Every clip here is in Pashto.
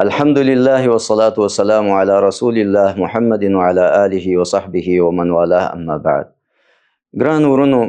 الحمد لله والصلاة والسلام على رسول الله محمد وعلى آله وصحبه ومن والاه اما بعد. ګران ورونو،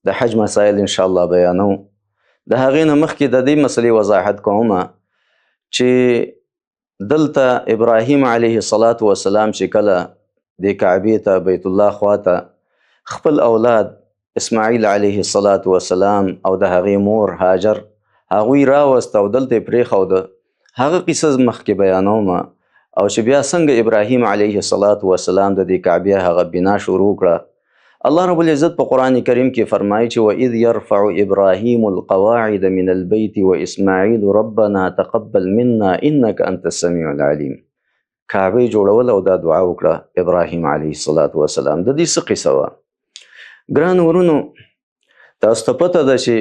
د حج مسائل ان شاء الله بیانو. د هغې نه مخکې د دې مسلې وضاحت کومه چې دلته ابراهیم علیه الصلاة والسلام چې کله د کعبې ته بیت الله خواته خپل اولاد اسماعیل علیه الصلاة والسلام او د هغې مور هاجر هغوی راوست او دلته یې پرېښوده، هغه قصه مخکې بیانوم او چې بیا څنګه ابراهیم علیه الصلاة والسلام د دې کعبې هغه بنا شروع کړه. الله رب العزت په قرآن کریم کې فرمایي چې وَإِذْ يَرْفَعُ إِبْرَاهِيمُ الْقَوَاعِدَ مِنَ الْبَيْتِ وَإِسْمَاعِيلُ رَبَّنَا تَقَبَّلْ مِنَّا إِنَّكَ أَنْتَ السَّمِيعُ الْعَلِيمُ. کعبې جوړول او دا دعا وکړه ابراهیم علیه الصلاة والسلام. د دې څه قصه وه؟ ګران ورونو، تاسو ته پته ده چې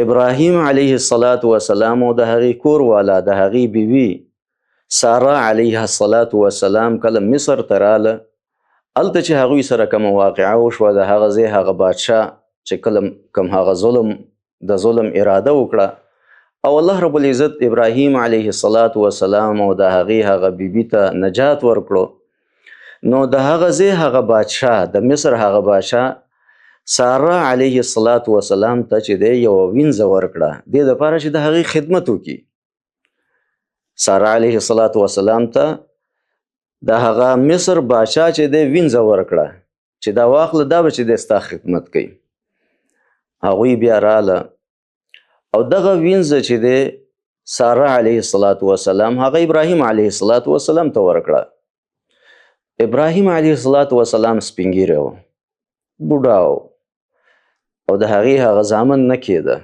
ابراهیم علیه الصلاة والسلام او د هغې کور والا د هغې بیوي ساره علیه الصلاة والسلام کله مصر ته راله، هلته چې هغوی سره کومه واقعه وشوه، د هغه ځای هغه بادشاه چې کله کوم هغه ظلم اراده وکړه او الله رب العزت ابراهیم علیه الصلاة والسلام او د هغې هغه بیبي ته نجات ورکړو، نو د هغه ځای هغه بادشاه د مصر هغه بادشاه ساره علیه الصلاة والسلام ته چې دی یوه وینځه ورکړه دې دپاره چې د هغې خدمت وکړي. ساره علیه الصلاة والسلام ته د هغه مصر بادشاه چې دی وینځه ورکړه چې دا واخله، دا به چې دی ستا خدمت کوي. هغوی بیا راله او دغه وینځه چې دی ساره علیه الصلاة والسلام هغه ابراهیم علیه الصلاة والسلام ته ورکړه. ابراهیم علیه الصلاة والسلام سپین ږیری و، بوډا و او د هغې هغه زامن نه کېده،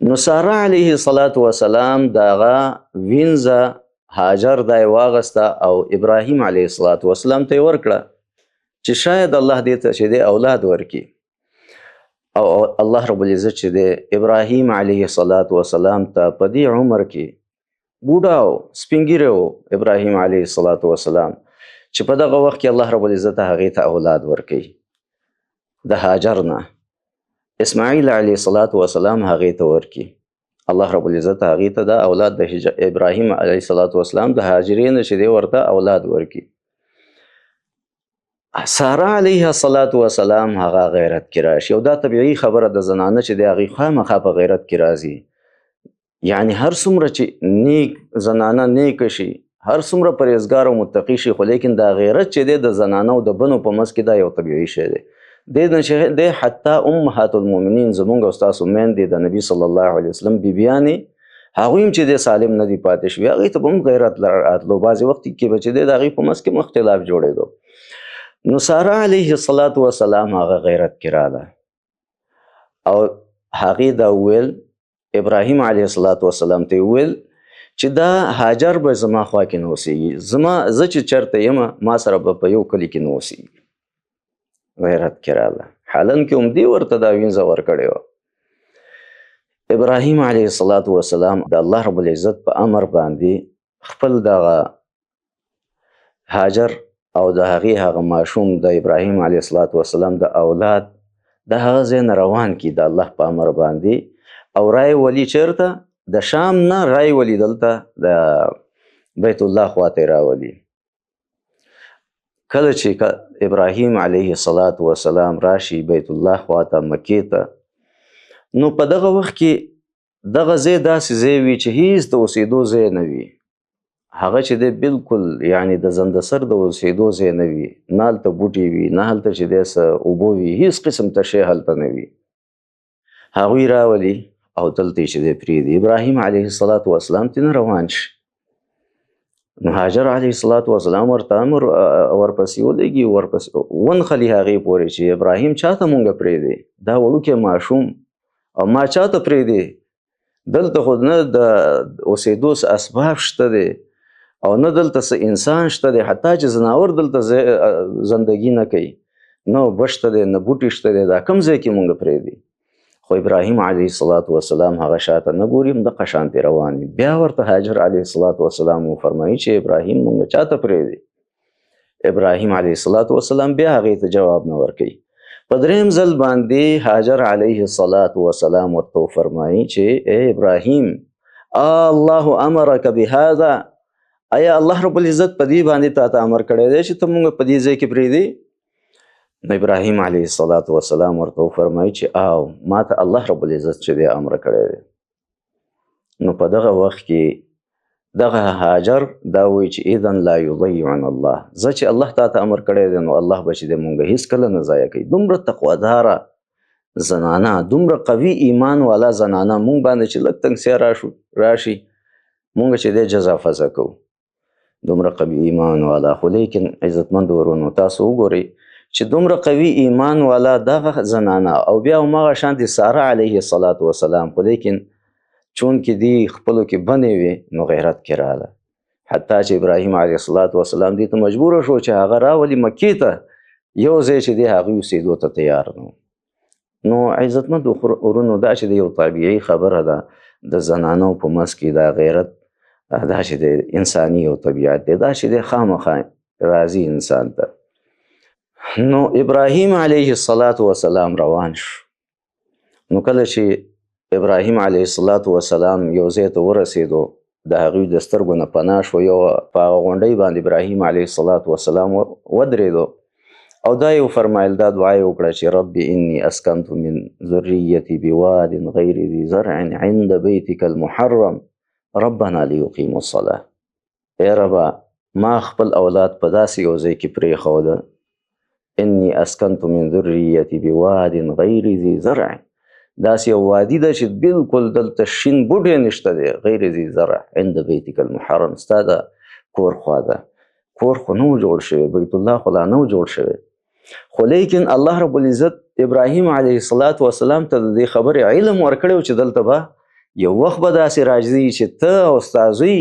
نو ساره علیه الصلاة والسلام د هغه وینځه هاجر دا یې واغسته او ابراهیم علیه الصلاة والسلام ته یې ورکړه چې شاید الله دې ته چې دی اولاد ورکړي. او الله رب العزت چې دی ابراهیم علیه الصلاة والسلام ته په دې عمر کې بوډا و، سپین ږیری و ابراهیم علیه الصلاة والسلام، چې په دغه وخت کې الله رب العزت هغې ته اولاد ورکوي د هاجر نه. اسماعیل علیه الصلاة والسلام هغې ته ورکړي، الله رب العزت هغې ته د اولاد د ابراهیم علیه الصلاة والسلام د هاجرې نه چې دی ورته اولاد ورکړي. ساره علیه الصلاة والسلام هغه غیرت کې راشي او دا طبیعي خبره د زنانه چې دی هغې خامخا په غیرت کې راځي. یعنی هر څومره چې نیک زنانه نیکه شي، هر څومره پرهیزګار او متقي شي، خو لیکن دا غیرت چې دی د زنانه او د بنو په منځ کې دا یو طبیعي شی دی. دی حتی امهات المؤمنین زمونږ او ستاسو میندې د نبي صلی الله علیه وسلم بیبیانې هغوی هم چې دی سالم نه دي پاتې شوي، هغوی ته به هم غیرت راتلو، بعضې وخت کې به چې دی د هغوی په منځ کې اختلاف جوړېدو. نو ساره علیه الصلاة والسلام هغه غیرت کې راله او هغې دا وویل، ابراهیم علیه الصلاة والسلام ته یې وویل چې دا هاجر به زما خوا کې نه اوسېږي، زه چې چېرته یم ما سره به په یو کلي کې نه اوسېږي. غیرت کې راله، حالن کې همدې ورته دا وینځه ورکړې وه. ابراهیم علیه الصلاة والسلام د الله رب العزت په امر باندې خپل دغه هاجر او د هغې هغه ماشوم د ابراهیم علیه الصلاة والسلام د اولاد د هغه ځای نه روان کړي د الله په امر باندې او رای ولي چېرته د شام نه رای ولي دلته د بیت الله خواته یې راولي. کله چې ابراهیم علیه الصلاة والسلام راشي بیت الله خواته مکې ته، نو په دغه وخت کې دغه ځای داسې ځای وي چې هیڅ د اوسېدو ځای نه وي، هغه چې دی بالکل یعنی د زندسر د اوسېدو ځای نه وي، نه هلته بوټي وي، نه هلته چې دی څه اوبه وي، هیڅ قسم ته شی هلته نه وي. هغوی راولي او دلته یې چې دی پرېږدي، ابراهیم علیه الصلاة والسلام ترې روان شي. نو هاجر علیه الصلاة والسلام ورته امر ورپسې ولګي، ورپسې ونښلي هغې پورې چې ابراهیم چاته مونږ پرېږدی، دا وړوکی ماشوم او ما چاته پرېږدی، دلته خو نه د اوسېدو څه اسباب شته دی او نه دلته څه انسان شته دی، حتی چې ځناور دلته زندګي نه کوي، نه اوبه شته دی نه بوټي شته دی، دا کوم ځای کې مونږ پرېږدي. خو ابراهیم علیه الصلاة والسلام هغه شاته نه ګوري، همدغه شانتې روان وي. بیا ورته هاجر علیه الصلاة والسلام وفرمایي چې ابراهیم مونږ چاته پرېږدي. ابراهیم علیه الصلاة والسلام بیا هغې ته جواب نه ورکوي. په درېیم ځل باندې هاجر علیه الصلاة والسلام ورته وفرمایي چې ای ابراهیم الله امرک بهذا، آیا الله رب العزت په دې باندې تا ته امر کړی دی چې ته مونږ په دې ځای کې پرېږدې؟ نو ابراهیم علیه السلام ورته وفرمایي چې ما ته الله رب العزت چې دی امر کړی دی. نو په دغه وخت کې دغه هاجر دا وایي چې اذن لا یضیعنا الله، زه چې الله تا ته امر کړی دی نو الله به چې دی مونږ هېڅکله نه ضایع کوي. دومره تقواداره زنانه، دومره قوي ایمان والا زنانه مونږ باندې چې لږ تنګسیا راشي مونږ چې دی جزا فضا کوو. دومره قوي ایمان والا، خو لیکن عزتمند ورونو تاسو وګورئ چې دومره قوي ایمان والا دغه زنانه او بیا هماغه شانتې ساره علیه السلام، خو لیکن چون کې دی خپلو کې بندې وې نو غیرت کې راغله، حتی چې ابراهیم علیه السلام دې ته مجبوره شو چې هغه راولي مکې ته، یو ځای چې دی هغوی اوسېدو ته تیار نه. نو عزتمند ورونو دا چې د یو طبیعي خبره ده د زنانو په منځ کې دا غیرت، دا چې د انساني یو طبیعت دی، دا چې د خامخا راځي انسان ته. نو ابراهیم علیه السلام روان شو. نو کله چې ابراهیم علیه السلام یو ځای ته ورسېدو، د هغوی د سترګو نه پناه شو، یو په هغه غونډۍ باندې ابراهیم علیه السلام ودرېدو او دا یې وفرمایل، دا دعا یې وکړه چې رب انی اسکنت من ذریتی بواد غیر ذی زرع عند بیتک المحرم ربنا لیقیموا الصلاة. ای ربا ما خپل اولاد په داسې یو ځای کې پرېښوده، انی اسکنت من ذریتی بواد غیر ذی زرع، داسې یو وادي ده چې بالکل دلته شین بوټی نشته دی، غیر ذی زرع عند بیتک المحرم، ستا د کور خوا ده. کور خو نه و جوړ شوی، بیت الله خو لا نه و جوړ شوی، خو لیکن الله رب العزت ابراهیم علیه السلام ته د دې خبرې علم ورکړی و چې دلته به یو وخت به داسې راځي چې ته او ستا زوی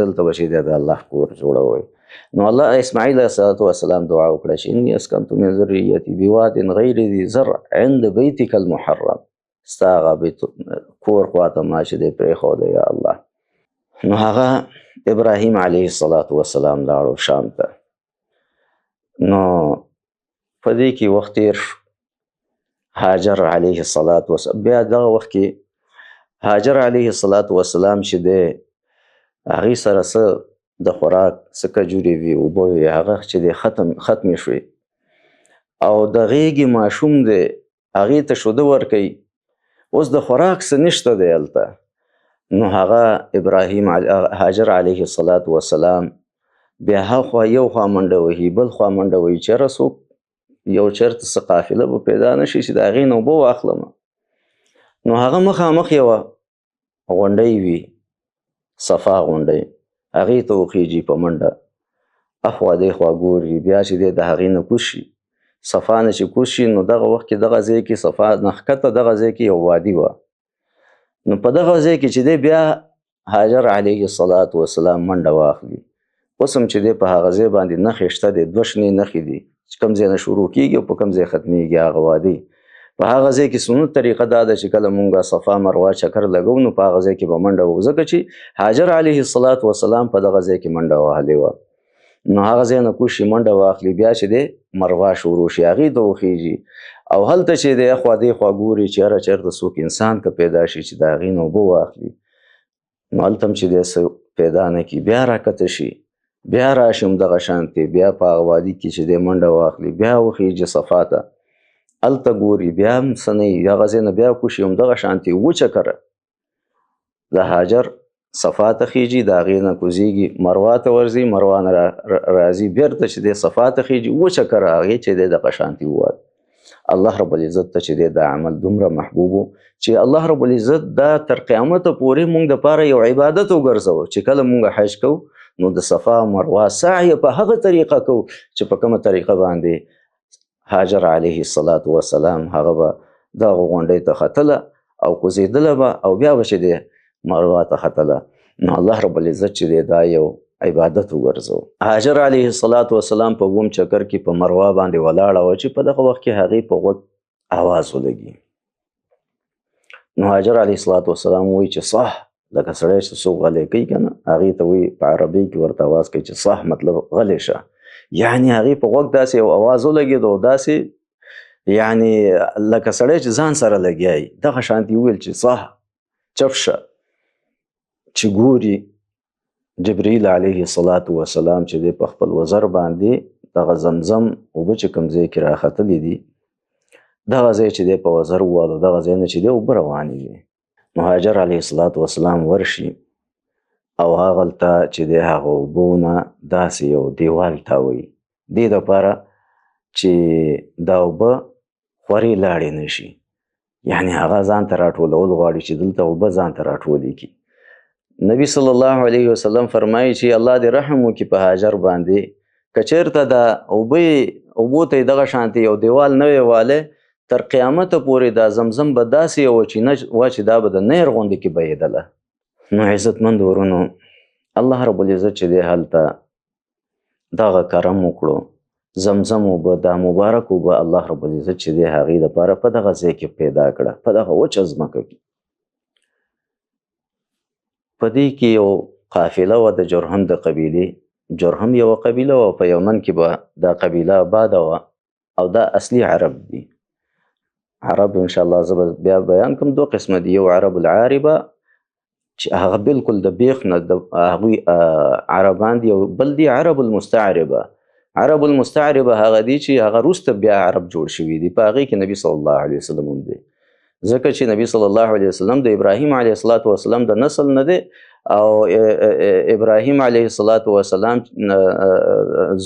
دلته به چې د الله کور جوړوئ. نو الله اسماعیل علیه السلام دعا وکړه چې انی اسکنت من ذریتی بواد غیر ذی زرع عند بیتک المحرم، ستا هغه کور خواته ما چې دی پرېښوده یا الله. نو هغه ابراهیم علیه السلام لاړو شام ته. نو په دې کې وخت تېر شو، هاجر علیه السلام بیا دغه وخت کې هاجر علیه السلام چې دی هغې سره څه د خوراک څه کجورې وي، اوبه وي، هغه چې دی ختمې شوې او د غېږې ماشوم دی هغې ته شوده ورکوي، اوس د خوراک څه نشته دی هلته. نو هغه هاجر علیه السلام بیا هاخوا یو خوا منډه وهي بل خوا منډه وهي، چېرې څوک یو چېرته څه قافله به پیدا نه شي چې د هغې نه اوبه واخلم. نو هغه مخامخ یوه غونډۍ وي، صفا غونډۍ، هغې ته وخیږي په منډه، اخوا دېخوا ګوري، بیا چې دی د هغې نه کوز شي، صفا نه چې کوز شي نو دغه وخت کې دغه ځای کې صفا نه ښکته دغه ځای کې یو وادي وه. نو په دغه ځای کې چې دی بیا هاجر علیه السلام منډه واخلي، اوس هم چې دی په هغه ځای باندې نښې شته دی، دوه شنې نښې دي چې کوم ځای نه شروع کېږي او په کوم ځای ختمېږي هغه وادي. په هغه ځای کې سنت طریقه دا ده چې کله مونږ صفا مروه چکر لګو نو په هغه ځای کې به منډه وهو، ځکه چې هاجر علیه السلام په دغه ځای کې منډه وهلې وه. نو هغه ځای نه کوز شي منډه واخلي، بیا چې دی مروه شروع شي، هغې ته وخیږي او هلته چې دی اخوا دېخوا ګوري چېرته څوک انسان که پیدا شي چې د هغې نه اوبه واخلي. نو هلته هم چې دی څه پیدا نه کړي، بیا راکته شي، بیا راشي همدغه شانتې، بیا په هغه وادي کې چې دی منډه واخلي، بیا وخیږي صفا ته، هلته ګوري بیا هم څه نه وي، هغه ځای نه بیا کوز شي همدغه شانتې اووه چکره د هاجر صفا ته خیږي، د هغې نه کوزېږي مروه ته ورځي، مروه نه راځي بېرته چې دی صفا ته خیږي، اووه چکره هغې چې دی دغه شانتې ووهل. الله رب العزت ته چې دی دا عمل دومره محبوب و چې الله رب العزت دا تر قیامته پورې مونږ دپاره یو عبادت وګرځوه چې کله مونږ حج کوو نو د صفا مروه سعی په هغه طریقه کوو چې په کومه طریقه باندې هاجر علیه السلام هغه به دغه غونډۍ ته ختله او کوزېدله به او بیا به چې دی مروه ته ختله. نو الله رب العزت چې دی دا یو عبادت وګرځو. هاجر علیه السلام په اووم چکر کې په مروه باندې ولاړه وه چې په دغه وخت کې هغې په غوږ اواز ولګي. نو هاجر علیه السلام وایي چې صح، لکه سړی چې څوک غلی کوي که نه، هغې ته وایي په عربۍ کې ورته اواز کوي چې صح مطلب غلی شه، یعنې هغې په غوږ داسې یو اواز ولګېد او داسې یعنې لکه سړی چې ځان سره لګیا وي، دغه شانتې وویل چې صح چپ شه. چې ګوري جبرئیل علیه السلام چې دی په خپل وزر باندې دغه زمزم اوبه چې کوم ځای کې راختلي دي دغه ځای چې دی په وزر ووالو دغه ځای نه چې دی اوبه روانې دي. نو هاجر علیه السلام ورشي او هغلته چې دی هغه اوبو نه داسې یو دیوال تاووي دې دپاره چې دا اوبه خورې لاړې نه شي، یعنې هغه ځان ته راټولول غواړي چې دلته اوبه ځان ته راټولې کړي. نبی صلی الله علیه وسلم فرمایي چې الله دې رحم وکړي په هاجر باندې، که چېرته دا اوبو ته یې دغه شانتې یو دیوال نه وی والی تر قیامته پورې دا زمزم به داسې یوه چینه وه چې دا به د نیر غوندې کې بهېدله. نو عزتمند ورونو، الله رب العزت چې دی هلته دغه کرم وکړو، زمزم اوبه دا مبارک اوبه الله رب العزت چې دی هغې دپاره په دغه ځای کې پیدا کړه، په دغه وچه ځمکه کې. په دې کې یو قافله وه د جرهم د قبیلې. جرهم یوه قبیله وه، په یمن کې به دا قبیله آباده وه او دا اصلي عرب دي. عرب انشاءالله زه به بیا بیان کوم، دو قسمه دي، یو عرب العاربه چې هغه بالکل د بیخ نه د هغوی عربان دي، او بل دي عرب المستعربه. عرب المستعربه هغه دي چې هغه وروسته بیا عرب جوړ شوي دي، په هغې کې نبي صلی الله علیه وسلم هم دی، ځکه چې نبی صلی الله علیه وسلم د ابراهیم علیه السلام د نسل نه دی، او ابراهیم علیه السلام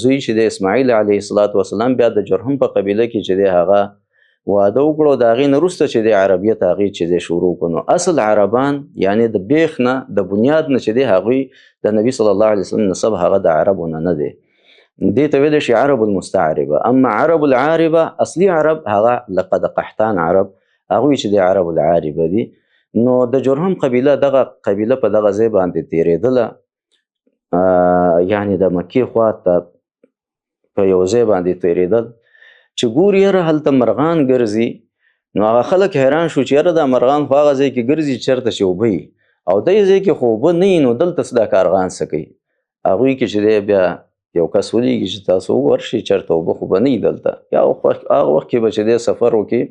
زوی چې د اسماعیل علیه السلام بیا د جرهم په قبیله کې چې دی هغه واده وکړو، د هغې نه وروسته چې دی عربیت هغې چې دی شروع کړو. اصل عربان یعنې د بیخ نه د بنیاد نه چې دی هغوی د نبی صلی الله علیه وسلم نسب هغه د عربو نه دی، دې ته ویلی شي عرب المستعربه. اما عرب العاربه اصلي عرب هغه لقد قحطان عرب، هغوی چې د عرب العاربه دي. نو د جرهم قبیله دغه قبیله په دغه ځای باندې تېرېدله، یعنې د مکې خوا ته په یو ځای باندې تېرېدل چې ګوري یاره هلته مرغان ګرځي. نو هغه خلک حیران شو چې یاره دا مرغان خو هغه ځای کې ګرځي چېرته چې اوبه وي، او دې ځای کې خو اوبه نه وي، نو دلته څه دا کارغان څه کوي؟ هغوی کې چې دی بیا یو کس ولیږي چې تاسو ورشئ چېرته اوبه خو به نه وي دلته، یا هغه وخت کې به چې دی سفر وکړي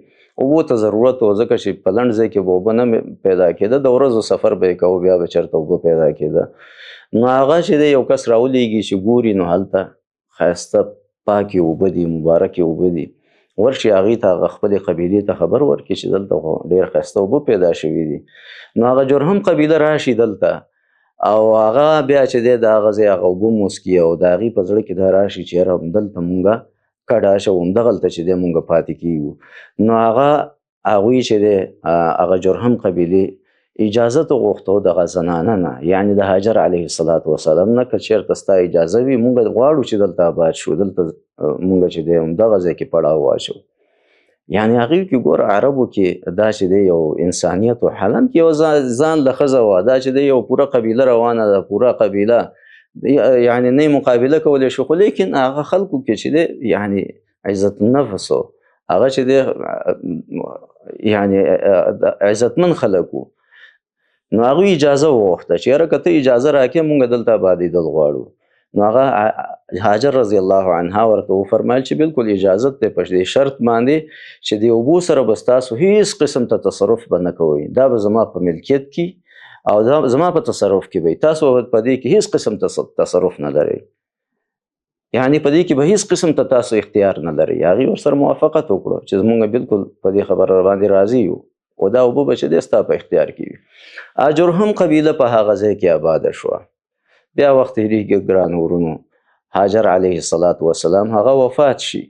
اوبو ته ضرورت و، ځکه چې په لنډ ځای کې به اوبه نه پیدا کېده، د ورځو سفر به یې کوو بیا به چېرته اوبه پیدا کېده. نو هغه چې دی یو کس راولیږي چې ګوري نو هلته ښایسته پاکې اوبه دي، مبارکې اوبه دي، ورشي هغې ته هغه خپلې قبیلې ته خبر ورکړي چې دلته خو ډېر ښایسته اوبه پیدا شوي دي. نو هغه جرهم قبیله راشي دلته، او هغه بیا چې دی د هغه ځای هغه اوبه موسکي، او د هغې په زړه کې دا راشي چې یاره همدلته مونږه کډه اچوو، همدغلته چې دی مونږ پاتې کېږو. نو هغوی چې دی هغه جرهم قبیلې اجازت وغوښته دغه زنانه نه، یعنې د هاجر علیه السلام نه، که چېرته ستا اجازه وي مونږ غواړو چې دلته آباد شو، دلته مونږ چې دی همدغه ځای کې پړاو واچوو. یعنې هغوی کې ګوره عربو کې دا چې دی یو انسانیت و، حالان کې یو ځان له ښځه وه، دا چې دی یو پوره قبیله روانه ده، پوره قبیله یعنې نه یې مقابله کولی شو، خو لیکن هغه خلکو کې چې دی یعنې عزت النفس و، هغه چې دی یعنې عزتمن خلک وو. نو هغوی اجازه وغوښته چې یاره که ته اجازه راکړې مونږ دلته آبادېدل غواړو. نو هغه هاجر رضی الله عنها ورته وفرمایل چې بالکل اجازت دی، په دې شرط باندې چې د اوبو سره به ستاسو هېڅ قسم ته تصرف به نه کوئ، دا به زما په ملکیت کې او دا زما په تصرف کې وي، تاسو په دې کې هېڅ قسم تصرف نه لرئ، یعنې په دې کې به هېڅ قسم ته تاسو اختیار نه لرئ. هغې ورسره موافقت وکړو چې زمونږ بالکل په دې خبره باندې راضي یو، او دا اوبه به چې دی ستا په اختیار کې وي. جرهم قبیله په هغه ځای کې آباده شوه. بیا وخت تېرېږي ګرانو ورونو، هاجر علیه السلام هغه وفات شي،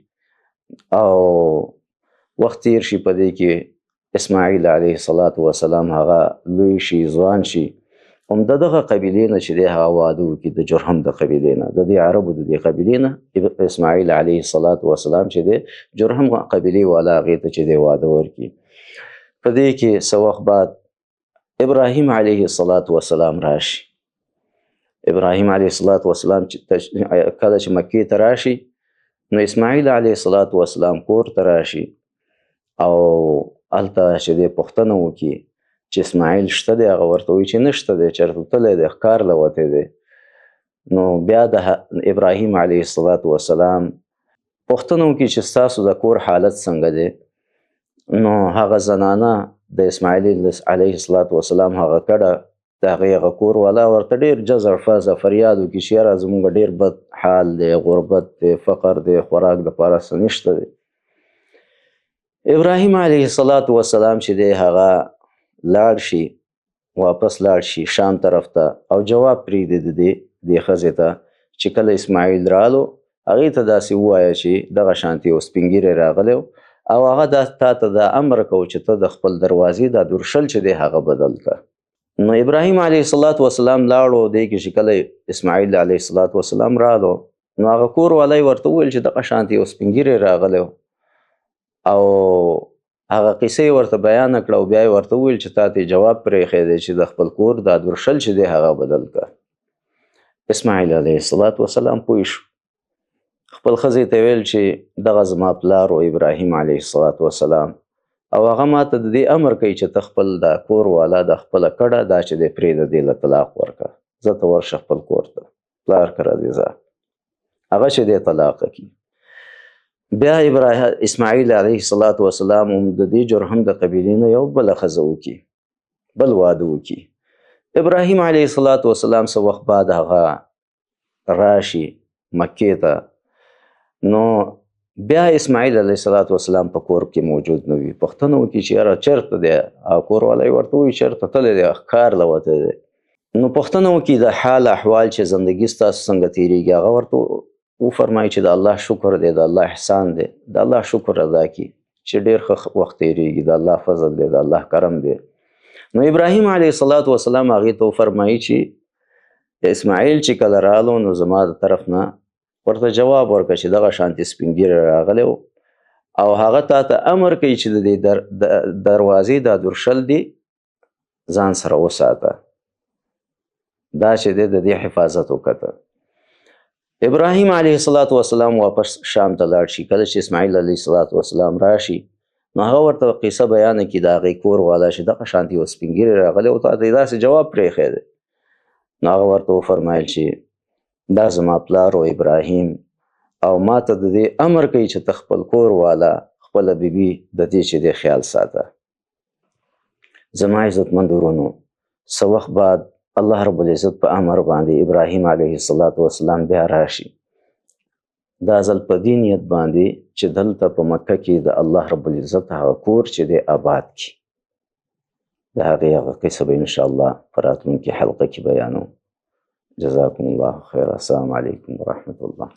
او وخت تېر شي، په دې کې اسماعیل علیه السلام هغه لوی شي، ځوان شي، هم د دغه قبیلې نه چې دی هغه واده وکړي، د جرهم د قبیلې نه، د دې عربو د دې قبیلې نه اسماعیل علیه السلام چې دی جرهم قبیلې والا هغې ته چې دی واده ورکړي. په دې کې څه وخت بعد ابراهیم علیه السلام راشي. ابراهیم علیه السلام کله چې مکې ته راشي، نو اسماعیل علیه السلام کور ته راشي، او هلته چې دی پوښتنه وکړي چې اسماعیل شته دی؟ هغه ورته وایي چې نشته دی، چېرته تللی دی، ښکار له وتی دی. نو بیا د ابراهیم علیه السلام پوښتنه وکړي چې ستاسو د کور حالت څنګه دی؟ نو هغه زنانه د اسماعیل علیه السلام هغه کډه د هغې هغه کور والا ورته ډېر جزع فزع فریاد وکړي چې یاره زموږ ډېر بد حال دی، غربت دی، فقر دی، خوراک دپاره څه نشته دی. ابراهیم علیه السلام چې دی هغه لاړ شي، واپس لاړ شي شام طرف ته، او جواب پرېږدي د دې ښځې ته چې کله اسماعیل رالو هغې ته داسې ووایه چې دغه شانتې یو سپین ږیری راغلی او هغه تا ته دا امر کوو چې ته د خپل دروازې دا درشل چې دی هغه بدل کړه. نو ابراهیم علیه السلام لاړو، دی کې چې کله اسماعیل علیه السلام رالو نو هغه کور والی ورته وویل چې دغه شانتې یو سپین ږیری راغلی او هغه قصه ورته بیان کړه او بیا یې ورته وویل چې تا ته جواب پرېښی دی چې د خپل کور دا درشل چې دی هغه بدل کړه. اسماعیل علیه السلام پوه شو، خپل ښځې ته ویل چې دغه زما پلار و ابراهیم علیه السلام او هغه ما ته د دې امر کوي چې ته خپل دا کور والا د خپله کډه دا چې دی پرېږده دې له طلاق ورکړه، زه ته ورشه خپل کور ته، پلار کره دې ځه، هغه چې دی طلاقه کړي. بیا اسماعیل علیه السلام هم د دې جرهم د قبیلې نه یو بله ښځه وکړي، بل واده وکړي. ابراهیم علیه السلام څه وخت بعد هغه راشي مکې ته، نو بیا اسماعیل علیه السلام په کور کې موجود نه وي. پوښتنه وکړي چې یاره چېرته دی؟ کور والی ورته ووایي چېرته تللی دی، ښکار له وتی دی. نو پوښتنه وکړي د حال احوال چې زندګي ستاسو څنګه تېرېږي، هغه ورته وفرمایي چې د الله شکر دی، د الله احسان دی، د الله شکر ادا کړي چې ډېر ښه وخت تېرېږي، د الله فضل دی، د الله کرم دی. نو ابراهیم علیه السلام هغې ته وفرمایي چې اسماعیل چې کله رالو نو زما د طرف نه ورته جواب ورکړه چې دغه شانتې سپین ږیری راغلی او هغه تا ته امر کوي چې د دې دروازې دا درشل دی ځان سره وساته، دا چې دی د دې حفاظت وکړه. ابراهیم علیه السلام واپس شام ته لاړ شي. کله چې اسماعیل علیه السلام راشي نو هغه ورته قصه بیانه کړي د هغې کور والا چې دغه شانتې یو سپین ږیری راغلی او تا ته یې داسې جواب پرېښی دی. نو هغه ورته وفرمایل چې دا زما پلار و ابراهیم او ما ته د دې امر کوي چې ته خپل کور والا خپله بیبي د دې چې دی خیال ساته. زما عزتمند ورونو، څه وخت بعد الله رب العزت په امر باندې ابراهیم علیه السلام بیا راشي، دا ځل په دې نیت باندې چې دلته په مکه کې د الله رب العزت هغه کور چې دی آباد کړي. د هغې هغه قصه به انشاءالله په راتلونکي حلقه کې بیانوم. جزاکم الله خیر. السلام علیکم ورحمة الله.